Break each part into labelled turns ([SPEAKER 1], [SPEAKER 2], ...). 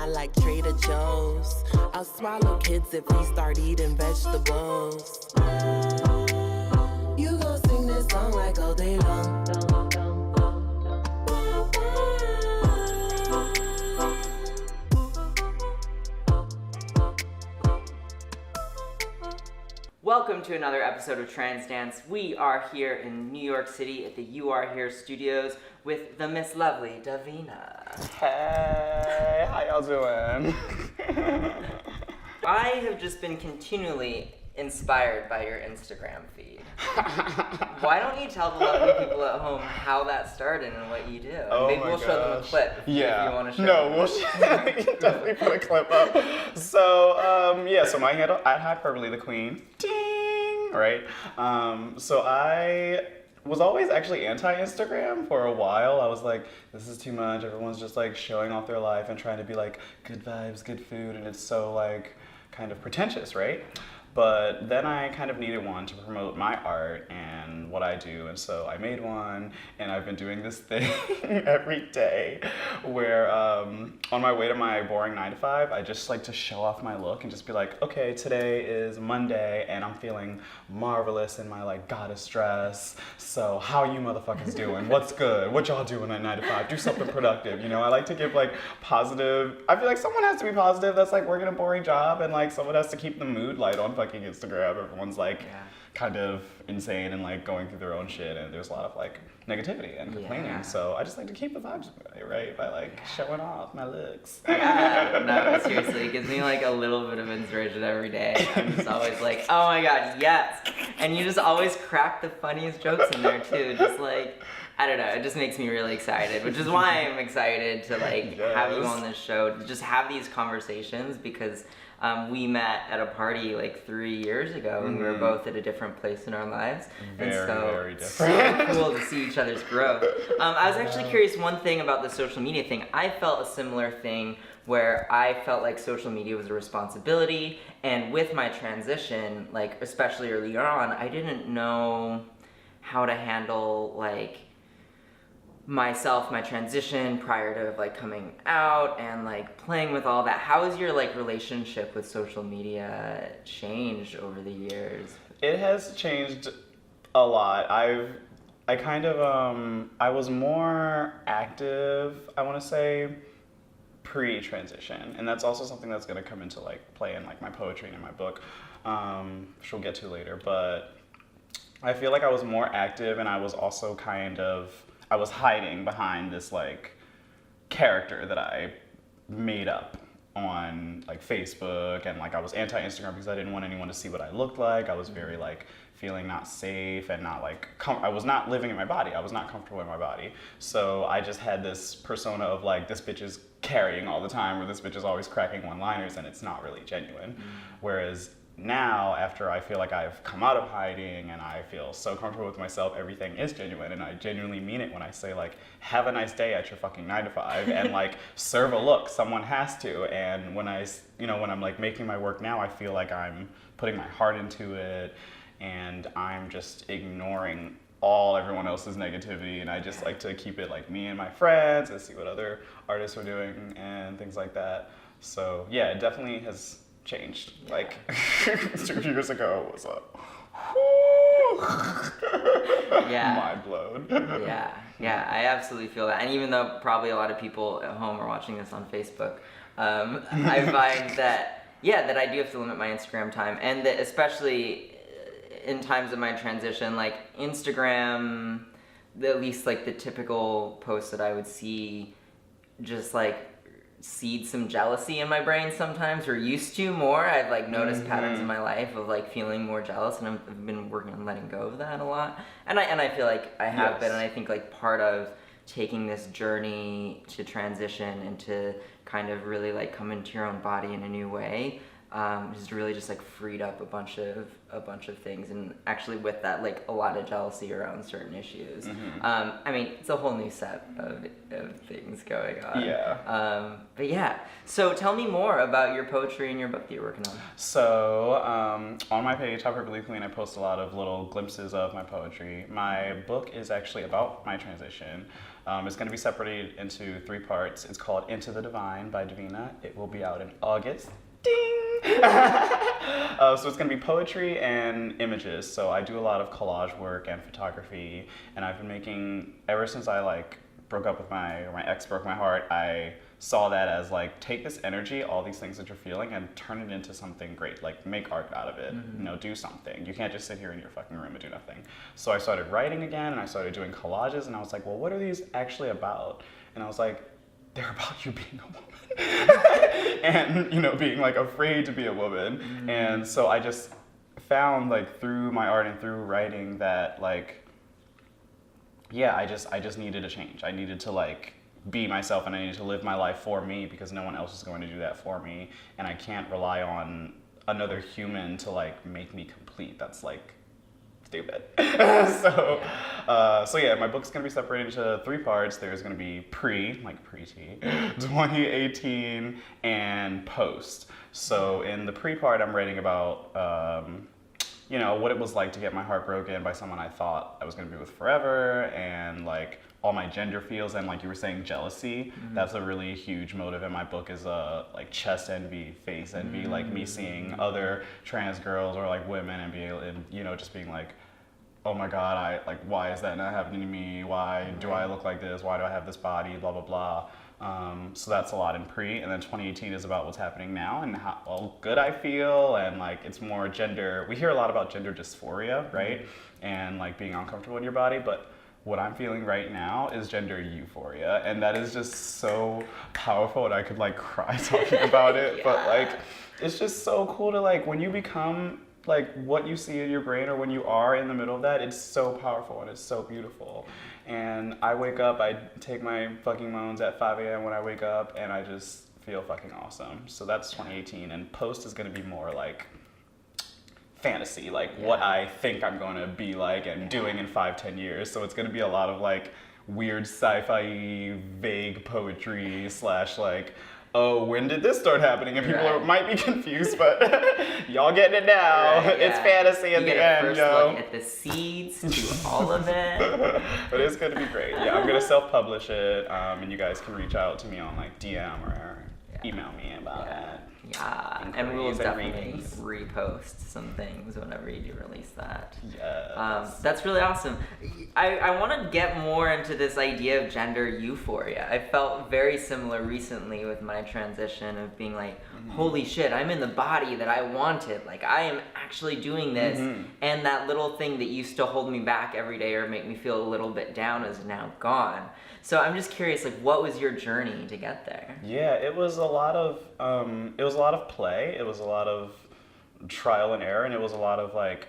[SPEAKER 1] line like Trader Joe's. I'll swallow kids if we start eating vegetables. You gon' sing this song like all day long.
[SPEAKER 2] Welcome to another episode of Trans Dance. We are here in New York City at the You Are Here studios with the Miss Lovely Davina.
[SPEAKER 3] Hey, how y'all doing?
[SPEAKER 2] I have just been continually inspired by your Instagram feed. Why don't you tell the lovely people at home how that started and what you do?
[SPEAKER 3] Oh
[SPEAKER 2] Maybe we'll show them a clip if you want to show them.
[SPEAKER 3] No, we can definitely put a clip up. So my handle at Hyperbole the Queen. Ding! Right? So I was always actually anti-Instagram for a while. I was like, this is too much. Everyone's just like showing off their life and trying to be like good vibes, good food, and it's so like kind of pretentious, right? But then I kind of needed one to promote my art and what I do, and so I made one, and I've been doing this thing every day where on my way to my boring 9 to 5, I just like to show off my look and just be like, okay, today is Monday, and I'm feeling marvelous in my like goddess dress, so how you motherfuckers doing? What's good? What y'all doing at 9 to 5? Do something productive, you know? I like to give like positive, I feel like someone has to be positive that's like working a boring job, and like someone has to keep the mood light on fucking Instagram. Everyone's like kind of insane and like going through their own shit, and there's a lot of like negativity and complaining. So I just like to keep the vibes right by like showing off my looks.
[SPEAKER 2] No, seriously, it gives me like a little bit of inspiration every day. I'm just always like, oh my god, yes! And you just always crack the funniest jokes in there too. Just like, I don't know, it just makes me really excited, which is why I'm excited to like have you on this show, to just have these conversations, because we met at a party like 3 years ago, and we were both at a different place in our lives.
[SPEAKER 3] Very different.
[SPEAKER 2] So cool to see each other's growth. I was actually curious one thing about the social media thing. I felt a similar thing where I felt like social media was a responsibility, and with my transition, like especially earlier on, I didn't know how to handle like myself, my transition prior to like coming out and like playing with all that. How has your like relationship with social media changed over the years?
[SPEAKER 3] It has changed a lot. I was more active, I want to say, pre-transition, and that's also something that's going to come into like play in like my poetry and in my book, which we'll get to later. But I feel like I was more active, and I was also I was hiding behind this like character that I made up on like Facebook, and like I was anti-Instagram because I didn't want anyone to see what I looked like. I was very like feeling not safe and not like I was not living in my body. I was not comfortable in my body. So I just had this persona of like, this bitch is carrying all the time, or this bitch is always cracking one-liners, and it's not really genuine. Whereas now, after I feel like I've come out of hiding and I feel so comfortable with myself, everything is genuine, and I genuinely mean it when I say like, have a nice day at your fucking 9 to 5, and like serve a look. Someone has to. And when when I'm like making my work now, I feel like I'm putting my heart into it, and I'm just ignoring everyone else's negativity, and I just like to keep it like me and my friends and see what other artists are doing and things like that. So yeah, it definitely has changed. Like 2 years ago was mind blown.
[SPEAKER 2] Yeah, I absolutely feel that. And even though probably a lot of people at home are watching this on Facebook, I find that I do have to limit my Instagram time, and that especially in times of my transition, like Instagram, at least like the typical posts that I would see, just like seed some jealousy in my brain sometimes, or used to more. I've like noticed patterns in my life of like feeling more jealous, and I've been working on letting go of that a lot. And I feel like I have been, and I think like part of taking this journey to transition and to kind of really like come into your own body in a new way Just really just like freed up a bunch of things, and actually with that like a lot of jealousy around certain issues. I mean, it's a whole new set of things going on.
[SPEAKER 3] Yeah.
[SPEAKER 2] But yeah, so tell me more about your poetry and your book that you're working on.
[SPEAKER 3] So on my page, Hyperbole, I post a lot of little glimpses of my poetry. My book is actually about my transition. It's going to be separated into 3 parts. It's called Into the Divine by Davina. It will be out in August. Ding! So it's going to be poetry and images. So I do a lot of collage work and photography, and I've been making, ever since I like broke up with my ex broke my heart, I saw that as like, take this energy, all these things that you're feeling, and turn it into something great. Like, make art out of it. You know, do something. You can't just sit here in your fucking room and do nothing. So I started writing again, and I started doing collages, and I was like, well, what are these actually about? And I was like, they're about you being a woman. And, you know, being like afraid to be a woman. And so I just found like through my art and through writing that like, yeah, I just needed a change. I needed to like be myself, and I needed to live my life for me, because no one else is going to do that for me. And I can't rely on another human to like make me complete. That's like stupid. So yeah, my book's gonna be separated into 3 parts. There's gonna be pre-T, 2018, and post. So in the pre part, I'm writing about you know, what it was like to get my heart broken by someone I thought I was gonna be with forever, and like all my gender feels, and like you were saying, jealousy. That's a really huge motive in my book, is like chest envy, face envy, like me seeing other trans girls or like women and you know, just being like, oh my God, why is that not happening to me? Why do I look like this? Why do I have this body? Blah, blah, blah. So that's a lot in pre, and then 2018 is about what's happening now and how good I feel, and like it's more gender. We hear a lot about gender dysphoria, right? And like being uncomfortable in your body, but what I'm feeling right now is gender euphoria, and that is just so powerful, and I could like cry talking about it. But like, it's just so cool to like, when you become like what you see in your brain, or when you are in the middle of that, it's so powerful and it's so beautiful. And I wake up, I take my fucking moans at 5 a.m. when I wake up, and I just feel fucking awesome. So that's 2018, and post is gonna be more like fantasy, like what I think I'm gonna be like and doing in 5-10 years. So it's gonna be a lot of like weird sci-fi vague poetry / like, oh, when did this start happening? And people might be confused, but y'all getting it now. It's fantasy in the end,
[SPEAKER 2] first
[SPEAKER 3] yo.
[SPEAKER 2] look at the seeds to all of it.
[SPEAKER 3] But it's gonna be great. Yeah, I'm gonna self-publish it, and you guys can reach out to me on like DM or email me about that.
[SPEAKER 2] Yeah, and we'll definitely repost some things whenever you do release that.
[SPEAKER 3] Yes.
[SPEAKER 2] That's really awesome. I want to get more into this idea of gender euphoria. I felt very similar recently with my transition of being like, holy shit, I'm in the body that I wanted. Like, I am actually doing this. And that little thing that used to hold me back every day or make me feel a little bit down is now gone. So I'm just curious, like, what was your journey to get there?
[SPEAKER 3] Yeah, it was a lot of play. It was a lot of trial and error, and it was a lot of like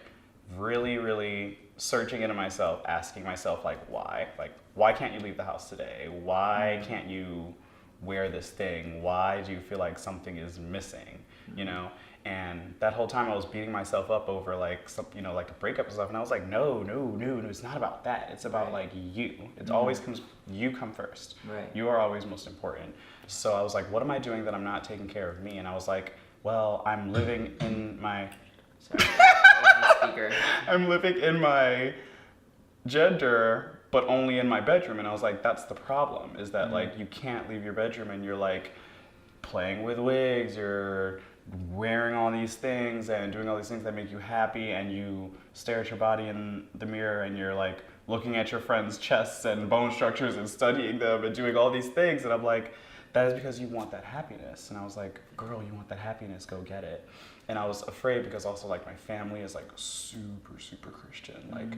[SPEAKER 3] really, really searching into myself, asking myself like, why can't you leave the house today? Why can't you wear this thing? Why do you feel like something is missing? You know? And that whole time I was beating myself up over like some, you know, like a breakup and stuff, and I was like, no, it's not about that. It's about like you. It always comes, you come first. Right. You are always most important. So I was like, what am I doing that I'm not taking care of me? And I was like, well, I'm living in my I'm living in my gender, but only in my bedroom. And I was like, that's the problem, is that like you can't leave your bedroom and you're like playing with wigs, you're wearing all these things and doing all these things that make you happy, and you stare at your body in the mirror and you're like looking at your friends' chests and bone structures and studying them and doing all these things. And I'm like, that is because you want that happiness. And I was like, girl, you want that happiness, go get it. And I was afraid because also like my family is like super, super Christian, like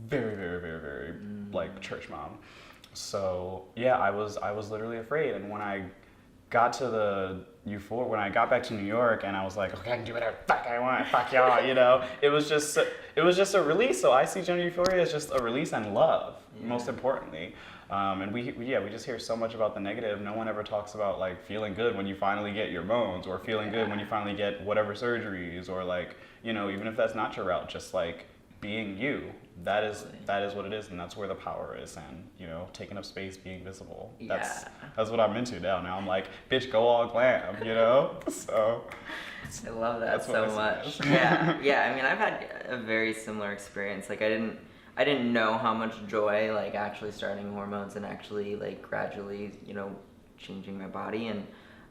[SPEAKER 3] very, very, very, very like church mom. So yeah, I was literally afraid. And when I got to the when I got back to New York and I was like, okay, I can do whatever the fuck I want, fuck y'all, you know, it was just a release. So I see gender euphoria as just a release and love, most importantly. And we just hear so much about the negative. No one ever talks about like feeling good when you finally get your bones, or feeling good when you finally get whatever surgeries, or like, you know, even if that's not your route, just like being you. That is what it is, and that's where the power is, and you know, taking up space, being visible. That's what I'm into now. Now I'm like, bitch, go all glam, you know. So
[SPEAKER 2] I love that so much. Yeah. I mean, I've had a very similar experience. Like, I didn't know how much joy like actually starting hormones and actually like gradually, you know, changing my body, and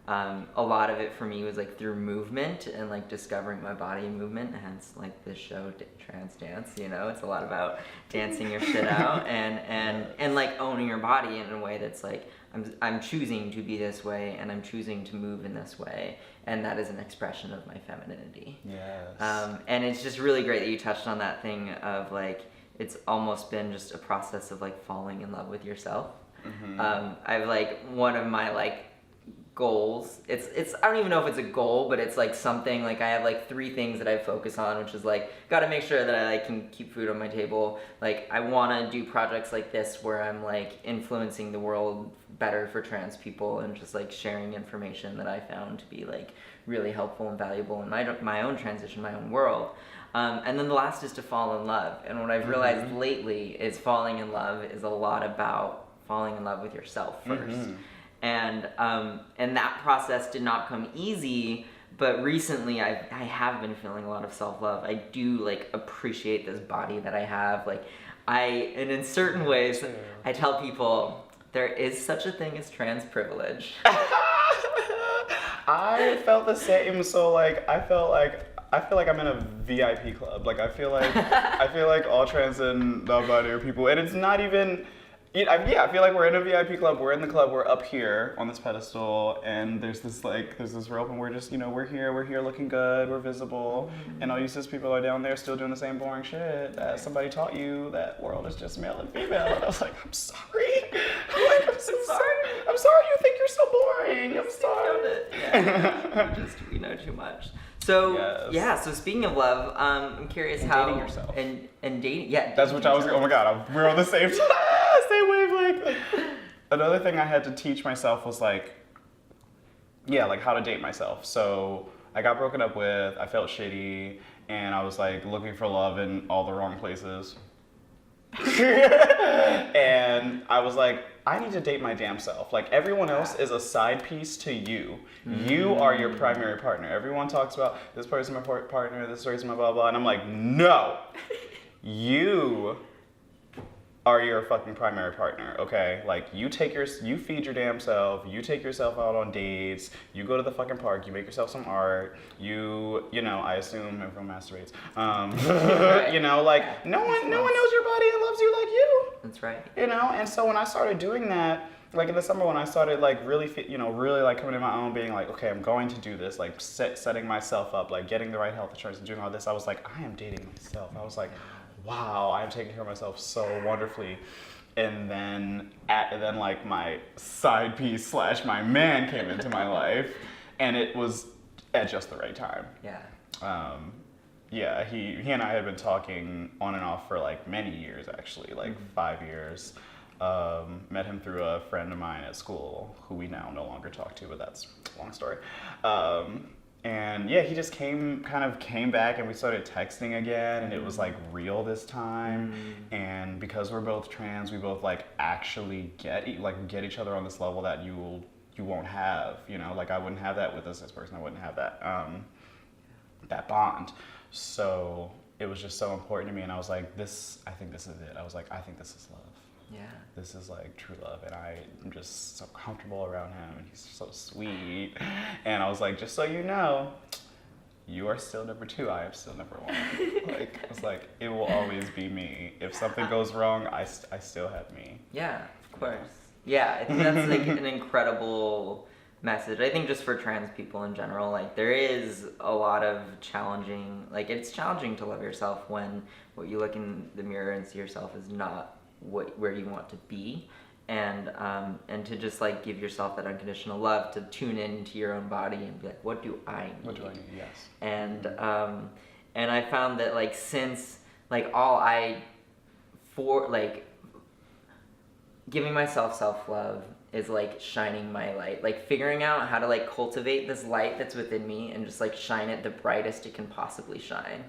[SPEAKER 2] a lot of it for me was like through movement and like discovering my body in movement, hence like this show Trans Dance, you know. It's a lot about dancing your shit out and like owning your body in a way that's like I'm choosing to be this way, and I'm choosing to move in this way, and that is an expression of my femininity.
[SPEAKER 3] Yes.
[SPEAKER 2] And it's just really great that you touched on that thing of like, it's almost been just a process of like falling in love with yourself. I've like, one of my like goals, it's I don't even know if it's a goal, but it's like something like, I have like 3 things that I focus on, which is like, got to make sure that I like can keep food on my table. Like, I want to do projects like this where I'm like influencing the world better for trans people, and just like sharing information that I found to be like really helpful and valuable in my own transition, my own world. And then the last is to fall in love. And what I've realized lately is falling in love is a lot about falling in love with yourself first. And that process did not come easy, but recently I have been feeling a lot of self-love. I do like appreciate this body that I have. Like, and in certain ways, I tell people there is such a thing as trans privilege.
[SPEAKER 3] I felt the same. So like, I feel like I'm in a VIP club. Like, I feel like all trans and non-binary people, and it's not even. I feel like we're in a VIP club. We're in the club. We're up here on this pedestal, and there's this rope, and we're just, you know, we're here looking good. We're visible, and all you cis people are down there still doing the same boring shit that somebody taught you. That world is just male and female. And I was like, I'm sorry. I'm so sorry. I'm sorry. You think you're so boring. I'm sorry.
[SPEAKER 2] Yeah, we know too much. So so speaking of love, I'm curious how
[SPEAKER 3] dating yourself
[SPEAKER 2] and dating.
[SPEAKER 3] That's what I was. Oh my god, we're on the same wavelength. Another thing I had to teach myself was like how to date myself. So I got broken up with. I felt shitty, and I was like looking for love in all the wrong places. And I was like, I need to date my damn self. Like, everyone else is a side piece to you. You are your primary partner. Everyone talks about this person my partner, this person my blah blah, and I'm like, no, you are your fucking primary partner, okay? Like, you feed your damn self, you take yourself out on dates, you go to the fucking park, you make yourself some art, you know, I assume everyone masturbates. You know, like, no one knows your body and loves you like you.
[SPEAKER 2] That's right.
[SPEAKER 3] You know, and so when I started doing that, like in the summer when I started like really like coming to my own, being like, okay, I'm going to do this, like setting myself up, like getting the right health insurance and doing all this, I was like, I am dating myself. I was like, wow, I'm taking care of myself so wonderfully. And then like my side piece / my man came into my life, and it was at just the right time. He and I had been talking on and off for like many years, actually, like 5 years. Met him through a friend of mine at school who we now no longer talk to, but that's a long story. And he just came back, and we started texting again, and it was like real this time. And because we're both trans, we both like actually get each other on this level that you won't have, you know, like I wouldn't have that with a cis person. I wouldn't have that bond. So it was just so important to me, and I was like, I think this is it. I was like, I think this is love.
[SPEAKER 2] Yeah.
[SPEAKER 3] This is like true love, and I'm just so comfortable around him, and he's so sweet. And I was like, just so you know, you are still number 2, I am still number 1. Like, I was like, it will always be me. If something goes wrong, I still have me.
[SPEAKER 2] Yeah, of course. Yeah, I think that's like an incredible message. I think just for trans people in general, like there is a lot of challenging, like it's challenging to love yourself when what you look in the mirror and see yourself is not where you want to be, and to just like give yourself that unconditional love, to tune into your own body and be like, what do I need?
[SPEAKER 3] What do I need? Yes.
[SPEAKER 2] And I found that like since like giving myself self-love is like shining my light, like figuring out how to like cultivate this light that's within me and just like shine it the brightest it can possibly shine.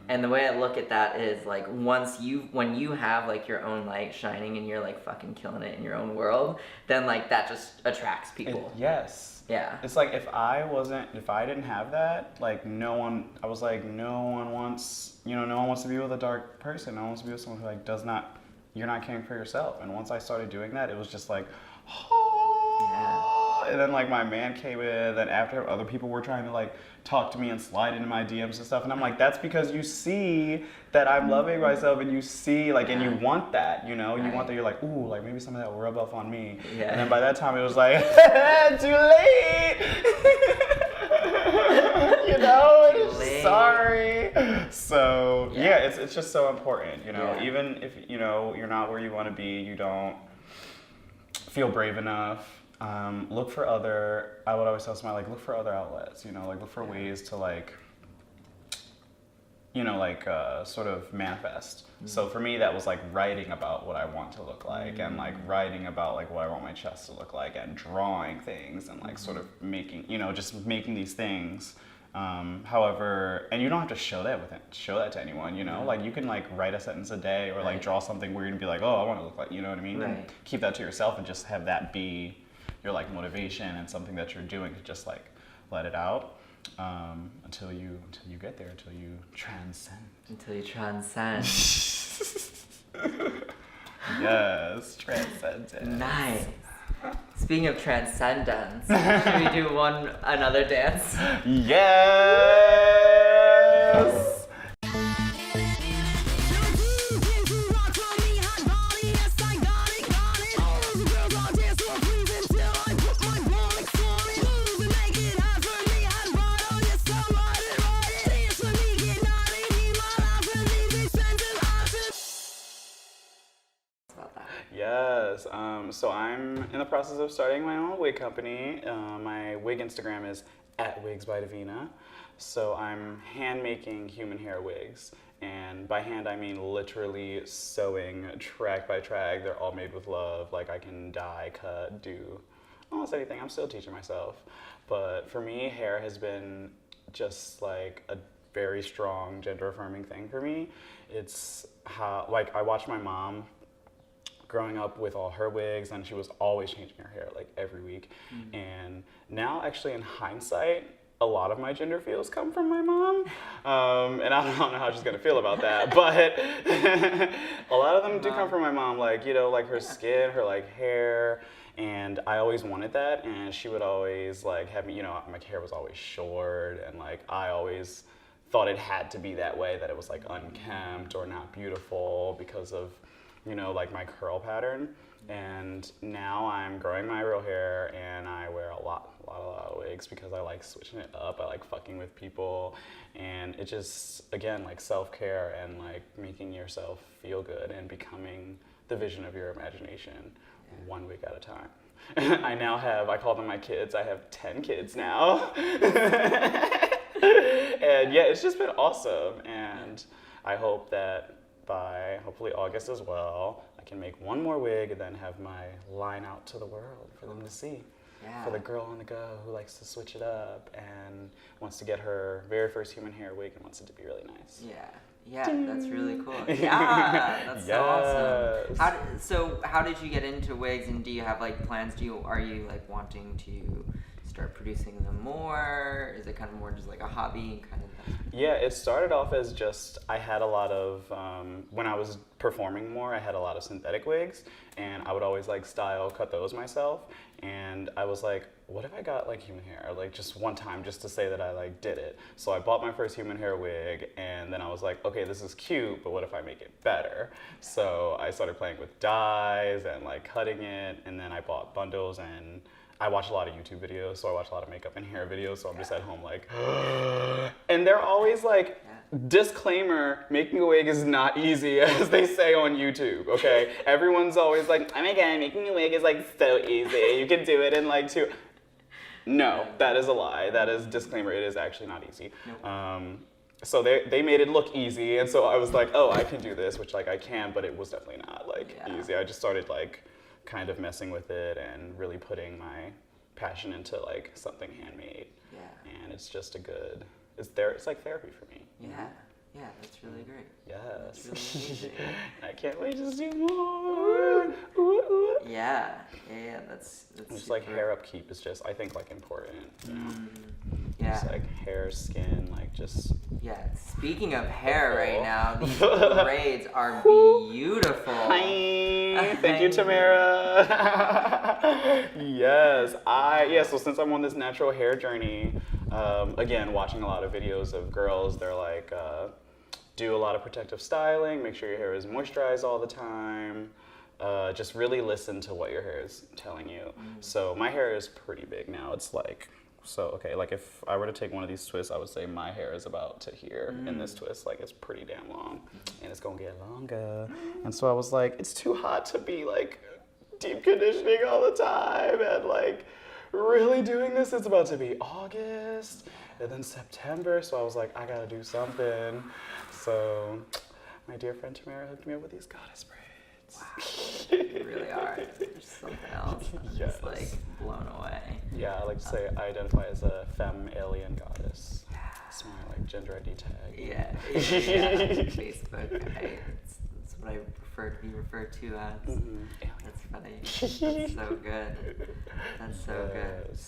[SPEAKER 2] And the way I look at that is like when you have like your own light shining and you're like fucking killing it in your own world, then like that just attracts people.
[SPEAKER 3] Yes.
[SPEAKER 2] Yeah.
[SPEAKER 3] It's like if I didn't have that, like no one wants to be with a dark person. No one wants to be with someone who like you're not caring for yourself. And once I started doing that, it was just like, and then like my man came in, then after other people were trying to like talk to me and slide into my DMs and stuff, and I'm like, that's because you see that I'm loving myself, and you see like, and you want that, you know, you want that, you're like, ooh, like maybe some of that will rub off on me. Yeah. And then by that time it was like, too late. You know, sorry. So yeah, it's just so important, you know, even if, you know, you're not where you want to be, you don't feel brave enough. Look for I would always tell somebody, like, look for other outlets, you know, like, look for ways to, like, you know, like, sort of manifest. Mm-hmm. So for me, that was, like, writing about what I want to look like, and, like, writing about, like, what I want my chest to look like, and drawing things, and, like, sort of making, you know, just making these things. However, and you don't have to show that to anyone, you know, like you can like write a sentence a day or like draw something weird and be like, oh, I want to look like, you know what I mean? Right. And keep that to yourself and just have that be your like motivation and something that you're doing to just like let it out until you get there, until you transcend.
[SPEAKER 2] Until you transcend.
[SPEAKER 3] Yes, transcendence. Nice.
[SPEAKER 2] Speaking of transcendence, should we do another dance?
[SPEAKER 3] Yes! Yes, so I'm in the process of starting my own wig company. My wig Instagram is @wigs_by_Davina. So I'm hand making human hair wigs. And by hand, I mean literally sewing track by track. They're all made with love. Like I can dye, cut, do almost anything. I'm still teaching myself. But for me, hair has been just like a very strong gender affirming thing for me. It's how, like I watched my mom growing up with all her wigs, and she was always changing her hair like every week. Mm-hmm. And now actually in hindsight, a lot of my gender feels come from my mom. And I don't know how she's gonna feel about that, but a lot of them do come from my mom, like, you know, like her skin, her like hair, and I always wanted that, and she would always like have me, you know, my hair was always short, and like I always thought it had to be that way, that it was like unkempt or not beautiful because of, you know, like my curl pattern. And now I'm growing my real hair, and I wear a lot of wigs because I like switching it up. I like fucking with people, and it just, again, like self-care and like making yourself feel good and becoming the vision of your imagination, one wig at a time. I call them my kids. I have 10 kids now. And yeah, it's just been awesome. And I hope that by hopefully August as well, I can make one more wig and then have my line out to the world for them to see. Yeah. For the girl on the go who likes to switch it up and wants to get her very first human hair wig and wants it to be really nice.
[SPEAKER 2] Yeah, that's really cool. Yeah, that's so awesome. How did you get into wigs, and do you have like plans? Are you like wanting to start producing them more? Is it kind of more just like a hobby kind of thing?
[SPEAKER 3] Yeah, it started off as just, I had a lot of, when I was performing more, I had a lot of synthetic wigs, and I would always like cut those myself, and I was like, what if I got like human hair, like just one time, just to say that I like did it. So I bought my first human hair wig, and then I was like, okay, this is cute, but what if I make it better? So I started playing with dyes and like cutting it, and then I bought bundles, and I watch a lot of YouTube videos, so I watch a lot of makeup and hair videos, so I'm just at home like, and they're always like, disclaimer, making a wig is not easy, as they say on YouTube, okay? Everyone's always like, oh my god, making a wig is like so easy, you can do it in like 2. No, that is a lie. That is disclaimer, it is actually not easy. So they made it look easy, and so I was like, oh, I can do this, which like I can, but it was definitely not like easy. I just started like kind of messing with it and really putting my passion into like something handmade.
[SPEAKER 2] Yeah.
[SPEAKER 3] And it's just it's like therapy for me.
[SPEAKER 2] Yeah. Yeah, that's really great.
[SPEAKER 3] Yes.
[SPEAKER 2] That's really amazing.
[SPEAKER 3] I can't wait to do more. Ooh, ooh.
[SPEAKER 2] Yeah, that's
[SPEAKER 3] Just like hair upkeep is just, I think, like important, you know?
[SPEAKER 2] Yeah.
[SPEAKER 3] Just like hair, skin, like just.
[SPEAKER 2] Yeah, speaking of hair right now, these braids are beautiful.
[SPEAKER 3] Hi. Thank you, Tamara. Yes, so since I'm on this natural hair journey, again, watching a lot of videos of girls, they're like, do a lot of protective styling, make sure your hair is moisturized all the time, just really listen to what your hair is telling you. So my hair is pretty big now. It's like, like if I were to take one of these twists, I would say my hair is about to here in this twist. Like it's pretty damn long and it's gonna get longer. And so I was like, it's too hot to be like deep conditioning all the time and like really doing this. It's about to be August and then September. So I was like, I gotta do something. So my dear friend Tamara hooked me up with these goddess braids.
[SPEAKER 2] Wow, you really are. There's something else. I'm just like blown away.
[SPEAKER 3] Yeah, I like to say I identify as a femme alien goddess. It's my like gender ID tag.
[SPEAKER 2] Yeah. Facebook. That's what I prefer to be referred to as. That's funny. That's so good. That's so good.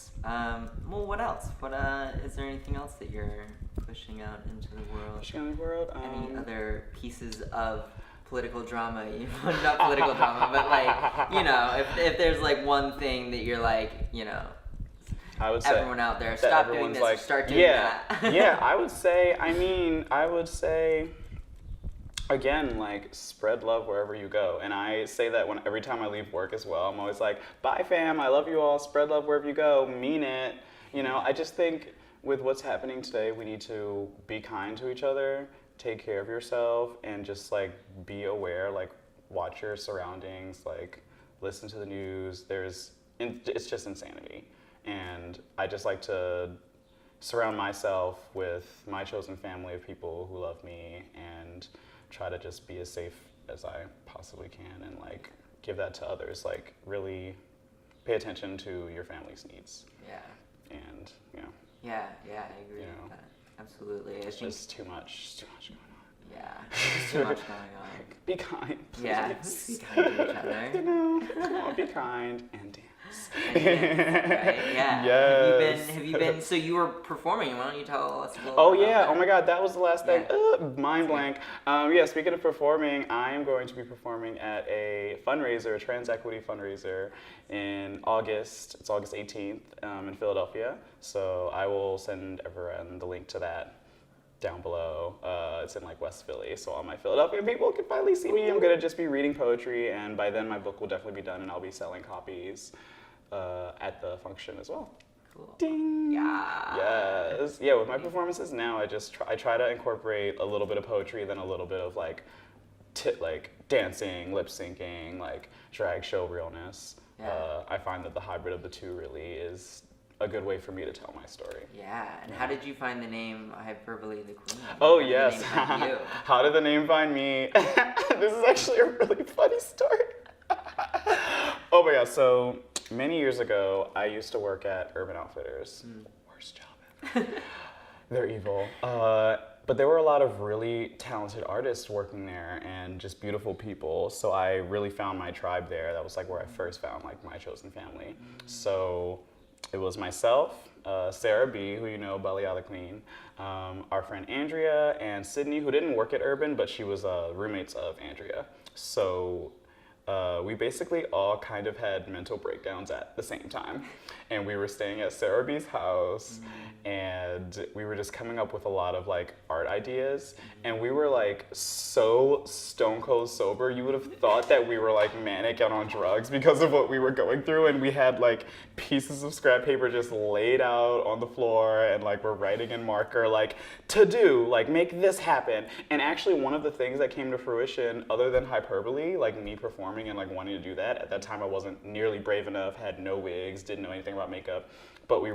[SPEAKER 2] Well, what else? Is there anything else that you're pushing out into the world?
[SPEAKER 3] Pushing out into the world?
[SPEAKER 2] Any other pieces of political drama? Not political drama, but like, you know, if there's like one thing that you're like, you know,
[SPEAKER 3] I would say
[SPEAKER 2] everyone out there, stop doing this or start doing that.
[SPEAKER 3] I would say, again, like, spread love wherever you go. And I say that every time I leave work as well. I'm always like, bye fam, I love you all, spread love wherever you go, mean it. You know, I just think with what's happening today, we need to be kind to each other, take care of yourself, and just like be aware, like watch your surroundings, like listen to the news. It's just insanity. And I just like to surround myself with my chosen family of people who love me and try to just be as safe as I possibly can and like give that to others. Like really pay attention to your family's needs.
[SPEAKER 2] Yeah.
[SPEAKER 3] And, you know.
[SPEAKER 2] Yeah, I agree with that. Absolutely.
[SPEAKER 3] It's just too much going on.
[SPEAKER 2] Yeah, there's too much going on.
[SPEAKER 3] Like, be kind. Please.
[SPEAKER 2] Yeah, be kind to each other.
[SPEAKER 3] You know, come on, be kind and dance.
[SPEAKER 2] And dance, right? Yeah.
[SPEAKER 3] Yes.
[SPEAKER 2] Have you been, so you were performing, why don't you tell us a little
[SPEAKER 3] Oh
[SPEAKER 2] bit
[SPEAKER 3] yeah,
[SPEAKER 2] about that?
[SPEAKER 3] oh my god, that was the last thing.
[SPEAKER 2] Yeah.
[SPEAKER 3] Mind blank. Speaking of performing, I am going to be performing at a fundraiser, a trans equity fundraiser in August. It's August 18th in Philadelphia. So I will send everyone the link to that down below. It's in like West Philly, so all my Philadelphia people can finally see me. I'm gonna just be reading poetry, and by then my book will definitely be done, and I'll be selling copies at the function as well.
[SPEAKER 2] Cool.
[SPEAKER 3] Ding.
[SPEAKER 2] Yeah.
[SPEAKER 3] Yes. Yeah. With my performances now, I try to incorporate a little bit of poetry, then a little bit of like dancing, lip syncing, like drag show realness.
[SPEAKER 2] Yeah.
[SPEAKER 3] I find that the hybrid of the two really is a good way for me to tell my story.
[SPEAKER 2] Yeah, and how did you find the name Hyperbole the Queen?
[SPEAKER 3] Oh,
[SPEAKER 2] How did
[SPEAKER 3] yes.
[SPEAKER 2] the name find you?
[SPEAKER 3] How did the name find me? This is actually a really funny story. Oh my gosh, so many years ago, I used to work at Urban Outfitters. Worst job ever. They're evil. But there were a lot of really talented artists working there and just beautiful people. So I really found my tribe there. That was like where I first found like my chosen family. So it was myself, Sarah B, who you know, Azealia the Queen, our friend Andrea, and Sydney, who didn't work at Urban, but she was roommates of Andrea. So we basically all kind of had mental breakdowns at the same time. And we were staying at Sarah B's house, and we were just coming up with a lot of like art ideas. And we were like so stone cold sober. You would have thought that we were like manic and on drugs because of what we were going through. And we had like pieces of scrap paper just laid out on the floor, and like we're writing in marker like to do, like make this happen. And actually one of the things that came to fruition other than Hyperbole, like me performing, performing and like wanting to do that. At that time, I wasn't nearly brave enough, had no wigs, didn't know anything about makeup. But we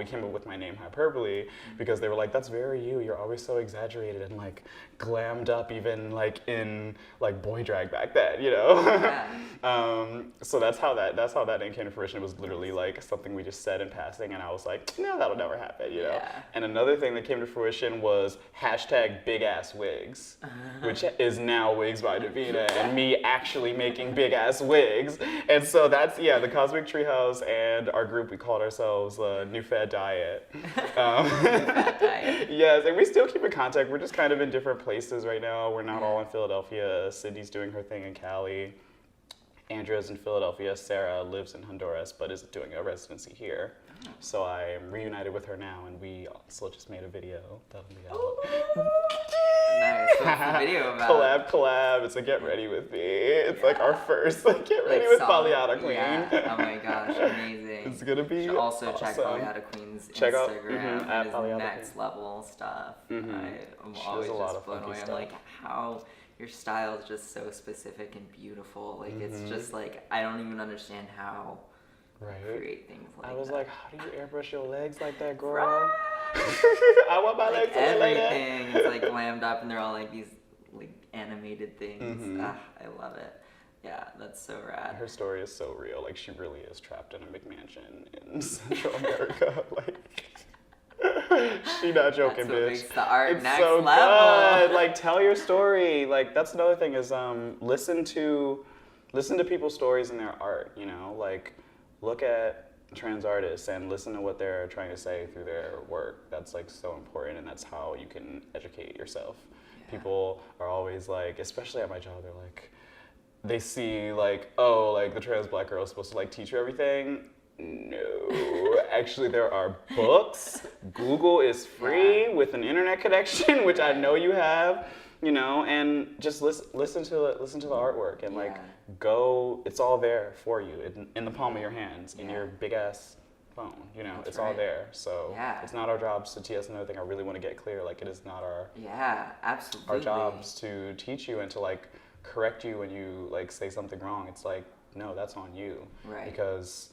[SPEAKER 3] came up with my name Hyperbole because they were like, that's very you. You're always so exaggerated and like glammed up, even like in like boy drag back then, you know?
[SPEAKER 2] Yeah.
[SPEAKER 3] So that's how that name came to fruition. It was literally like something we just said in passing, and I was like, no, that'll never happen, you know?
[SPEAKER 2] Yeah.
[SPEAKER 3] And another thing that came to fruition was #BigAssWigs, which is now Wigs by Davina, and me actually making big ass wigs. And so that's, the Cosmic Treehouse and our group, we called ourselves New Fad Diet.
[SPEAKER 2] New Fad Diet.
[SPEAKER 3] Yes, and we still keep in contact. We're just kind of in different places right now. We're not all in Philadelphia. Cindy's doing her thing in Cali. Andrea's in Philadelphia. Sarah lives in Honduras, but is doing a residency here. So I'm reunited with her now, and we also just made a video that'll be out.
[SPEAKER 2] Nice. What's the video about?
[SPEAKER 3] Collab. It's a Get Ready With Me. It's like our first Get Ready with Polyana Queen.
[SPEAKER 2] Yeah. Oh my gosh, amazing.
[SPEAKER 3] It's gonna be
[SPEAKER 2] You should also
[SPEAKER 3] awesome.
[SPEAKER 2] check Polyana Queen's
[SPEAKER 3] Check out,
[SPEAKER 2] Instagram.
[SPEAKER 3] at
[SPEAKER 2] It is
[SPEAKER 3] Polyana
[SPEAKER 2] next
[SPEAKER 3] Queen.
[SPEAKER 2] level stuff.
[SPEAKER 3] Mm-hmm.
[SPEAKER 2] I'm
[SPEAKER 3] She
[SPEAKER 2] always
[SPEAKER 3] does a lot
[SPEAKER 2] just
[SPEAKER 3] of
[SPEAKER 2] blown
[SPEAKER 3] funky
[SPEAKER 2] away. I'm
[SPEAKER 3] stuff.
[SPEAKER 2] like, how your style is just so specific and beautiful. Like
[SPEAKER 3] Mm-hmm.
[SPEAKER 2] it's just like I don't even understand how you
[SPEAKER 3] Right.
[SPEAKER 2] create things like that.
[SPEAKER 3] I was like, how do you airbrush your legs like that, girl?
[SPEAKER 2] Right.
[SPEAKER 3] I want my legs to look like that.
[SPEAKER 2] Everything is like glammed up, and they're all like these like animated things.
[SPEAKER 3] Mm-hmm.
[SPEAKER 2] I love it. Yeah, that's so rad.
[SPEAKER 3] Her story is so real. Like, she really is trapped in a McMansion in Central America. Like, she not joking,
[SPEAKER 2] That's what
[SPEAKER 3] bitch.
[SPEAKER 2] makes the art
[SPEAKER 3] It's
[SPEAKER 2] next
[SPEAKER 3] so
[SPEAKER 2] level.
[SPEAKER 3] good. Like, tell your story. Like, that's another thing is listen to people's stories in their art. You know, like look at trans artists and listen to what they're trying to say through their work. That's like so important, and that's how you can educate yourself.
[SPEAKER 2] Yeah.
[SPEAKER 3] People are always like, especially at my job, they're like, they see like, oh, like the trans black girl is supposed to like teach you everything. No, actually there are books. Google is free with an internet connection, which I know you have, you know, and just listen to the artwork and like go. It's all there for you in the palm of your hands, in your big ass phone. You know,
[SPEAKER 2] That's
[SPEAKER 3] it's all
[SPEAKER 2] right.
[SPEAKER 3] there. So
[SPEAKER 2] Yeah.
[SPEAKER 3] it's not our jobs to teach. That's another thing I really want to get clear. Like, it is not
[SPEAKER 2] Absolutely.
[SPEAKER 3] our jobs to teach you and to like correct you when you like say something wrong. It's like, no, that's on you.
[SPEAKER 2] Right.
[SPEAKER 3] Because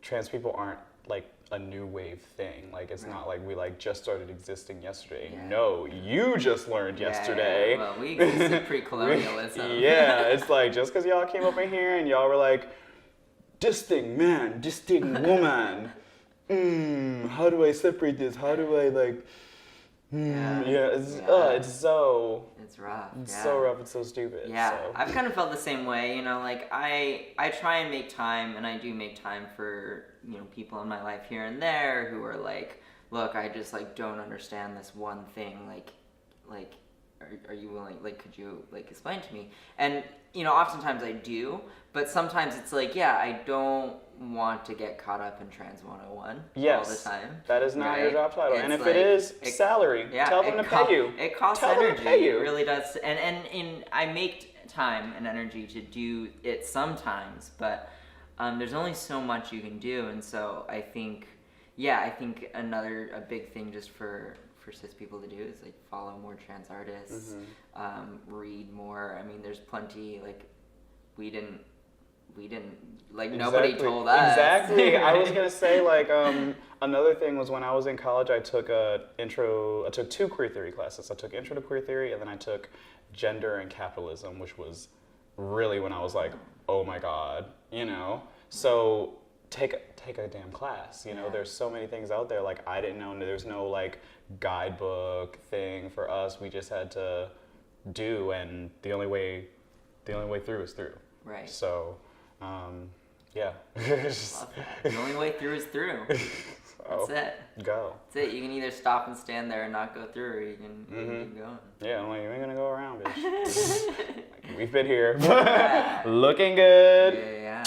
[SPEAKER 3] trans people aren't like a new wave thing. Like, it's not like we like just started existing yesterday.
[SPEAKER 2] Yeah.
[SPEAKER 3] No, you just learned yesterday.
[SPEAKER 2] Well, we existed pre-colonialism.
[SPEAKER 3] Yeah, it's like just because y'all came up in here and y'all were like, this thing man, this thing woman. How do I separate this? How do I like? It's so.
[SPEAKER 2] It's rough.
[SPEAKER 3] It's so rough. It's so stupid.
[SPEAKER 2] Yeah,
[SPEAKER 3] So.
[SPEAKER 2] I've kind of felt the same way. You know, like I try and make time, and I do make time for people in my life here and there who are like, look, I just like don't understand this one thing. Like, are you willing? Like, could you like explain to me? And oftentimes I do, but sometimes it's like, I don't want to get caught up in Trans 101 all the time.
[SPEAKER 3] That is not your job title.
[SPEAKER 2] It's
[SPEAKER 3] and if
[SPEAKER 2] like,
[SPEAKER 3] it is, salary. Tell them to pay you.
[SPEAKER 2] It costs
[SPEAKER 3] Tell them
[SPEAKER 2] energy.
[SPEAKER 3] to pay you.
[SPEAKER 2] It really does. And I make time and energy to do it sometimes, but there's only so much you can do. And so I think a big thing just for cis people to do is like follow more trans artists, read more. I mean, there's plenty. Like, we didn't like, nobody told us.
[SPEAKER 3] Exactly. I was gonna say, like, another thing was when I was in college, I took two queer theory classes. I took Intro to Queer Theory, and then I took Gender and Capitalism, which was really when I was like, oh my God, So take a damn class. There's so many things out there. Like, I didn't know. There's no like guidebook thing for us. We just had to do, and the only way through is through.
[SPEAKER 2] Right.
[SPEAKER 3] So. Yeah.
[SPEAKER 2] Love that. The only way through is through. That's it.
[SPEAKER 3] Go.
[SPEAKER 2] That's it. You can either stop and stand there and not go through, or you can keep going.
[SPEAKER 3] Yeah, I'm like, you ain't gonna go around, bitch. Like, we've been here. Looking good.
[SPEAKER 2] Yeah.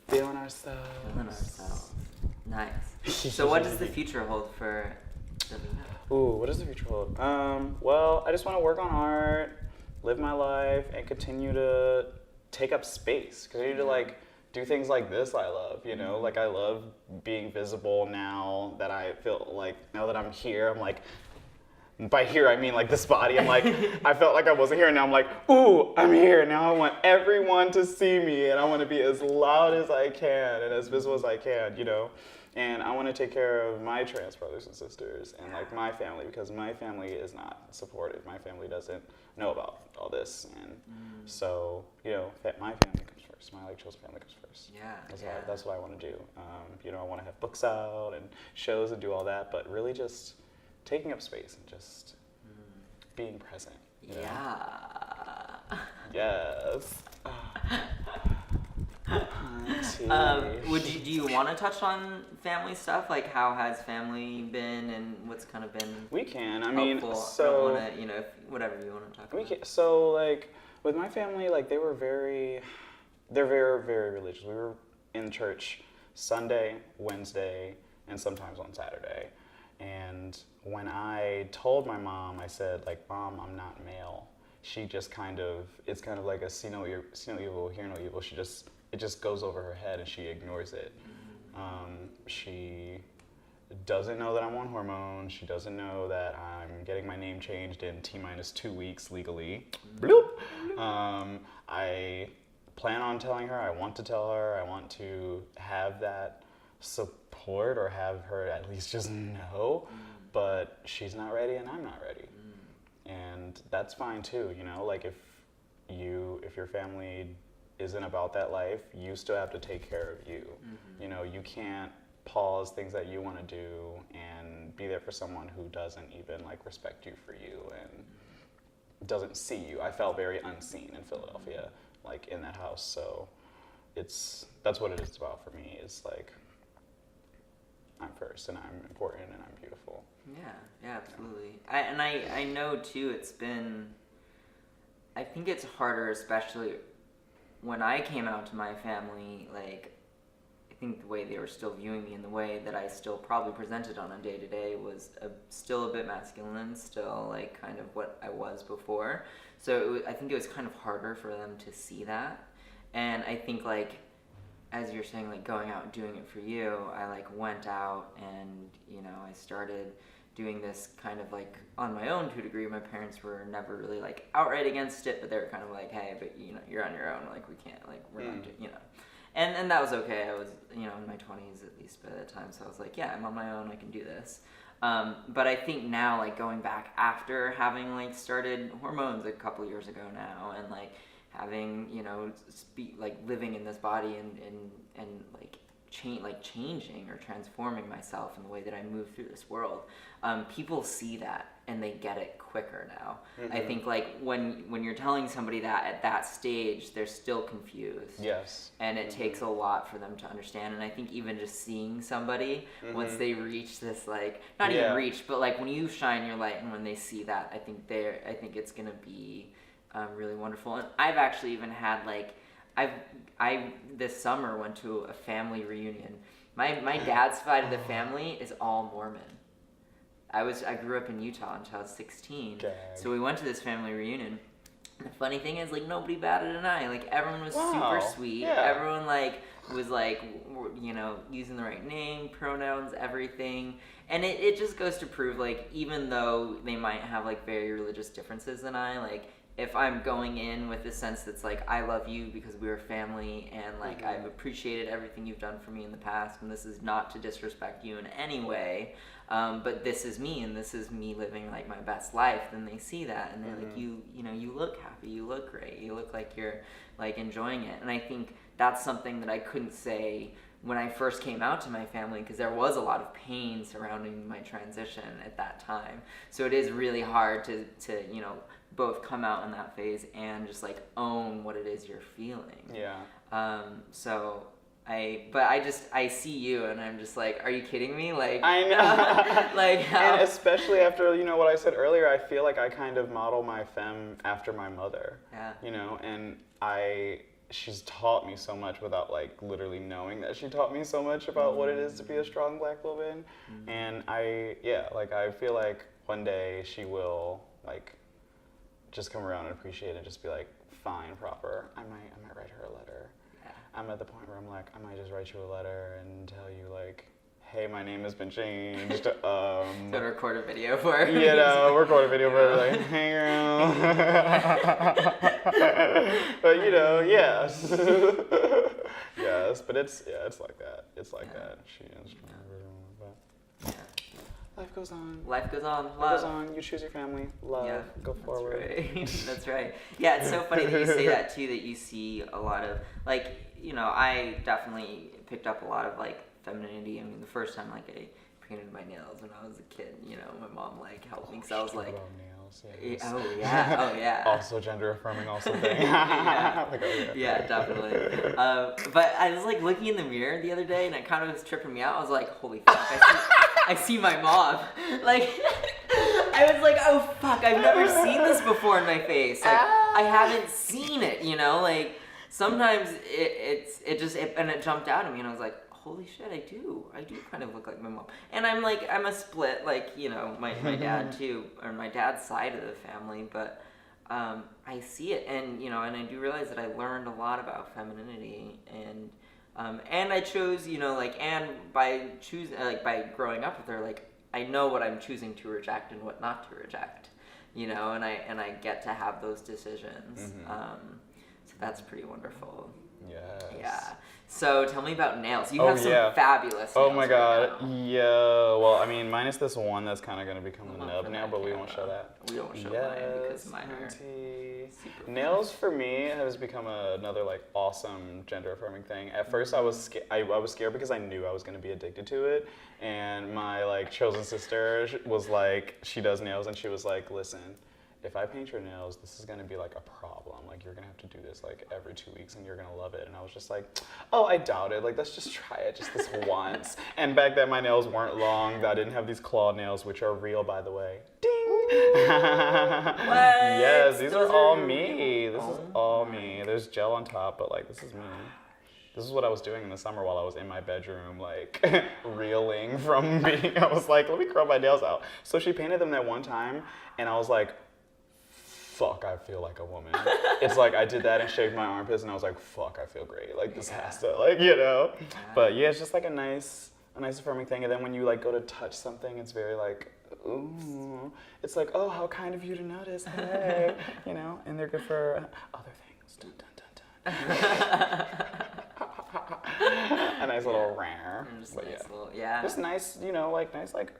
[SPEAKER 3] Feeling ourselves.
[SPEAKER 2] Nice. So what does the future hold for Davina?
[SPEAKER 3] Ooh, what does the future hold? Well, I just want to work on art, live my life, and continue to take up space. Because I need to like do things like this I love, Like, I love being visible now that I feel like, now that I'm here, I'm like, by here I mean like this body. I'm like, I felt like I wasn't here, and now I'm like, ooh, I'm here. Now I want everyone to see me, and I want to be as loud as I can and as visible as I can, you know? And I want to take care of my trans brothers and sisters and like my family, because my family is not supportive. My family doesn't know about all this, and so, you know, my family comes first. My like chosen family comes first.
[SPEAKER 2] Yeah.
[SPEAKER 3] That's what I want to do. You know, I want to have books out and shows and do all that, but really just taking up space and just being present. You know?
[SPEAKER 2] Yeah.
[SPEAKER 3] Yes.
[SPEAKER 2] Do you want to touch on family stuff? Like, how has family been, and what's kind of been?
[SPEAKER 3] We can. I mean,
[SPEAKER 2] helpful?
[SPEAKER 3] so
[SPEAKER 2] I don't want to, you know, whatever you want to talk about.
[SPEAKER 3] Can, so like with my family, like they're very, very religious. We were in church Sunday, Wednesday, and sometimes on Saturday. And when I told my mom, I said like, Mom, I'm not male. She just it's kind of like a see no evil, hear no evil. It just goes over her head and she ignores it. She doesn't know that I'm on hormones. She doesn't know that I'm getting my name changed in T-2 weeks legally. Bloop. I plan on telling her. I want to tell her. I want to have that support, or have her at least just know. But she's not ready and I'm not ready. And that's fine too, you know? Like if your family isn't about that life, you still have to take care of you. You know, you can't pause things that you want to do and be there for someone who doesn't even like respect you for you and doesn't see you. I felt very unseen in Philadelphia, like in that house. So that's what it is about for me. It's like I'm first and I'm important and I'm beautiful.
[SPEAKER 2] Yeah, absolutely. I know too, I think it's harder, especially when I came out to my family, like, I think the way they were still viewing me and the way that I still probably presented on a day-to-day was still a bit masculine, still like kind of what I was before. So I think it was kind of harder for them to see that. And I think like, as you're saying, like going out and doing it for you, I like went out and, you know, I started doing this kind of like on my own to a degree. My parents were never really like outright against it, but they were kind of like, hey, but you know, you're on your own, like we can't, like we're not, you know. And that was okay. I was, you know, in my 20s at least by that time, so I was like, yeah, I'm on my own, I can do this. But I think now, like going back after having like started hormones a couple years ago now, and like having, you know, like living in this body and like changing or transforming myself in the way that I move through this world, people see that and they get it quicker now. I think like when you're telling somebody that at that stage, they're still confused.
[SPEAKER 3] Yes.
[SPEAKER 2] And it takes a lot for them to understand. And I think even just seeing somebody once they reach this, like not even reach, but like when you shine your light and when they see that, I think it's gonna be really wonderful. And I've actually even had like I this summer went to a family reunion. My dad's side of the family is all Mormon. I grew up in Utah until I was 16.
[SPEAKER 3] Gag.
[SPEAKER 2] So we went to this family reunion. And the funny thing is, like, nobody batted an eye. Like, everyone was super sweet.
[SPEAKER 3] Yeah.
[SPEAKER 2] Everyone like was like, you know, using the right name, pronouns, everything. And it just goes to prove, like, even though they might have like very religious differences than I, like, if I'm going in with a sense that's like, I love you because we were family, and like I've appreciated everything you've done for me in the past, and this is not to disrespect you in any way, but this is me, and this is me living like my best life, then they see that and they're like, you know, you look happy, you look great, you look like you're like enjoying it. And I think that's something that I couldn't say when I first came out to my family, because there was a lot of pain surrounding my transition at that time. So it is really hard to you know, both come out in that phase and just like own what it is you're feeling.
[SPEAKER 3] Yeah.
[SPEAKER 2] So I see you and I'm just like, are you kidding me? Like,
[SPEAKER 3] I know.
[SPEAKER 2] like how?
[SPEAKER 3] And especially after, you know, what I said earlier, I feel like I kind of model my femme after my mother.
[SPEAKER 2] Yeah.
[SPEAKER 3] You know, and she's taught me so much without like literally knowing that she taught me so much about what it is to be a strong Black woman. And I feel like one day she will like just come around and appreciate it and just be like, fine, proper. I might write her a letter. Yeah. I'm at the point where I'm like, I might just write you a letter and tell you like, hey, my name has been changed.
[SPEAKER 2] So record a video for her.
[SPEAKER 3] You know, record a video for her, like, hey girl. But you know, yes. Yes, but it's like that. It's like that. She is. Life goes on.
[SPEAKER 2] Life goes on. Love.
[SPEAKER 3] Life goes on. You choose your family. Love.
[SPEAKER 2] Yeah,
[SPEAKER 3] Go forward.
[SPEAKER 2] That's right. That's right. Yeah, it's so funny that you say that too, that you see a lot of, like, you know, I definitely picked up a lot of, like, femininity. I mean, the first time, like, I painted my nails when I was a kid, you know, my mom, like, helped me, because I was like,
[SPEAKER 3] nails, yes.
[SPEAKER 2] oh, yeah, oh, yeah.
[SPEAKER 3] Also gender affirming, also thing.
[SPEAKER 2] Yeah.
[SPEAKER 3] Like, oh, yeah.
[SPEAKER 2] Yeah, definitely. But I was, like, looking in the mirror the other day, and it kind of was tripping me out. I was like, holy fuck, I see my mom. Like, I was like, oh, fuck, I've never seen this before in my face. Like, I haven't seen it, you know? Like, sometimes it jumped out at me, and I was like, holy shit, I do kind of look like my mom. And I'm a split, like, you know, my dad too, or my dad's side of the family, but I see it, and, you know, and I do realize that I learned a lot about femininity, and I chose, you know, like, and by growing up with her, like, I know what I'm choosing to reject and what not to reject, you know, and I get to have those decisions. So that's pretty wonderful.
[SPEAKER 3] Yes.
[SPEAKER 2] Yeah. So tell me about nails. You have some fabulous nails.
[SPEAKER 3] Oh my god.
[SPEAKER 2] Right now.
[SPEAKER 3] Yeah. Well, I mean, minus this one that's kind of going to become a nub now, but we won't show that.
[SPEAKER 2] We won't show mine because mine are super
[SPEAKER 3] nails for me has become another like awesome gender affirming thing. At first, I was scared because I knew I was going to be addicted to it, and my like chosen sister was like, she does nails, and she was like, listen, if I paint your nails, this is gonna be like a problem. Like, you're gonna have to do this like every 2 weeks and you're gonna love it. And I was just like, oh, I doubt it. Like, let's just try it just this once. And back then my nails weren't long. I didn't have these claw nails, which are real, by the way. Ding! Yes, these are all me. This is all me. There's gel on top, but like, this is me. This is what I was doing in the summer while I was in my bedroom, like, reeling from being, I was like, let me curl my nails out. So she painted them that one time, and I was like, fuck, I feel like a woman. It's like, I did that and shaved my armpits, and I was like, fuck, I feel great. Like, this has to, like, you know? Yeah. But yeah, it's just like a nice affirming thing. And then when you like go to touch something, it's very like, ooh. It's like, oh, how kind of you to notice, hey. You know? And they're good for other things. Dun, dun, dun, dun. A nice little rare. But
[SPEAKER 2] nice yeah.
[SPEAKER 3] Just nice, you know, like nice, like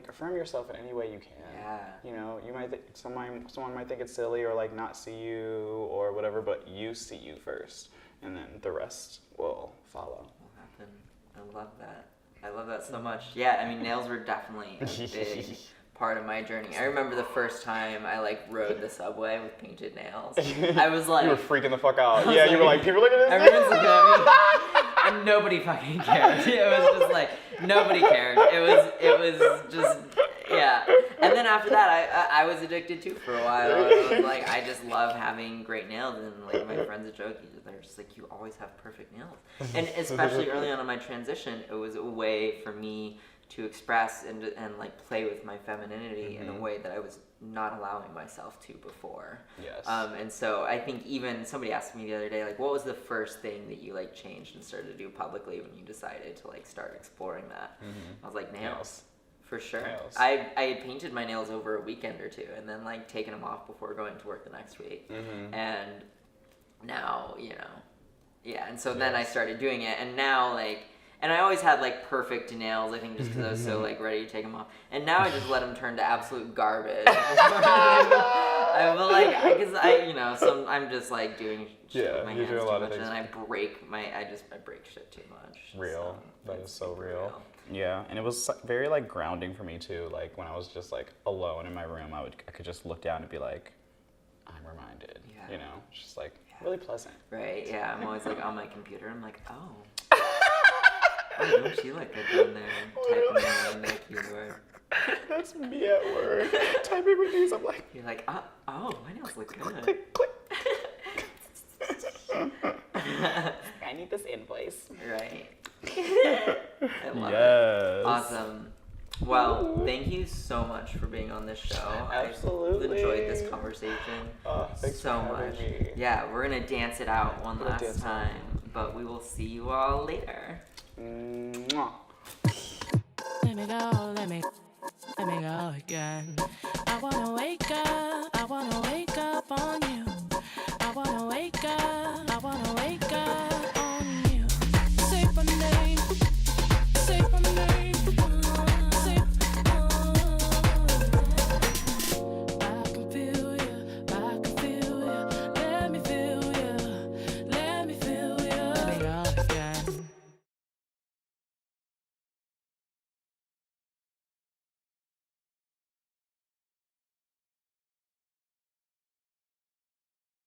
[SPEAKER 3] affirm yourself in any way you can.
[SPEAKER 2] Yeah.
[SPEAKER 3] You know, you might someone might think it's silly or like not see you or whatever, but you see you first, and then the rest will follow.
[SPEAKER 2] Will happen. I love that. I love that so much. Yeah, I mean, nails were definitely a big part of my journey. I remember the first time I like rode the subway with painted nails. I was like,
[SPEAKER 3] you were freaking the fuck out. Yeah, you were like, people look at this.
[SPEAKER 2] Everyone's looking at me, and nobody fucking cared. It was just like nobody cared. It was just yeah. And then after that, I was addicted too for a while. I was like, I just love having great nails, and like my friends are joking. They're just like, you always have perfect nails. And especially early on in my transition, it was a way for me to express and like play with my femininity in a way that I was not allowing myself to before.
[SPEAKER 3] Yes.
[SPEAKER 2] And so I think even somebody asked me the other day, like, what was the first thing that you like changed and started to do publicly when you decided to like start exploring that? I was like, nails. For sure. Nails. I had painted my nails over a weekend or two and then like taken them off before going to work the next week. And now, you know, yeah. And so then I started doing it, and now like, and I always had like perfect nails, I think, just because I was so like ready to take them off. And now I just let them turn to absolute garbage. I will like, because you know, I'm just like doing shit with my hands too much, and then I break shit too much.
[SPEAKER 3] Real. So that is so real. Yeah, and it was very like grounding for me too. Like when I was just like alone in my room, I could just look down and be like, I'm reminded. Yeah. You know, it's just like really pleasant.
[SPEAKER 2] Right. Yeah. I'm always like on my computer. I'm like, oh. Oh, don't you look good down there? Typing in the keyboard.
[SPEAKER 3] That's me at work. Typing with these, I'm like.
[SPEAKER 2] You're like, oh, my nails look good.
[SPEAKER 3] Click, click. I need this invoice.
[SPEAKER 2] Right. I love it. Awesome. Well, thank you so much for being on this show.
[SPEAKER 3] Absolutely.
[SPEAKER 2] I enjoyed this conversation
[SPEAKER 3] thanks
[SPEAKER 2] so
[SPEAKER 3] for
[SPEAKER 2] much.
[SPEAKER 3] having me.
[SPEAKER 2] Yeah, we're gonna dance it out one last time, but we will see you all later.
[SPEAKER 3] Mwah.
[SPEAKER 1] Let me go, let me go again. I wanna wake up on you.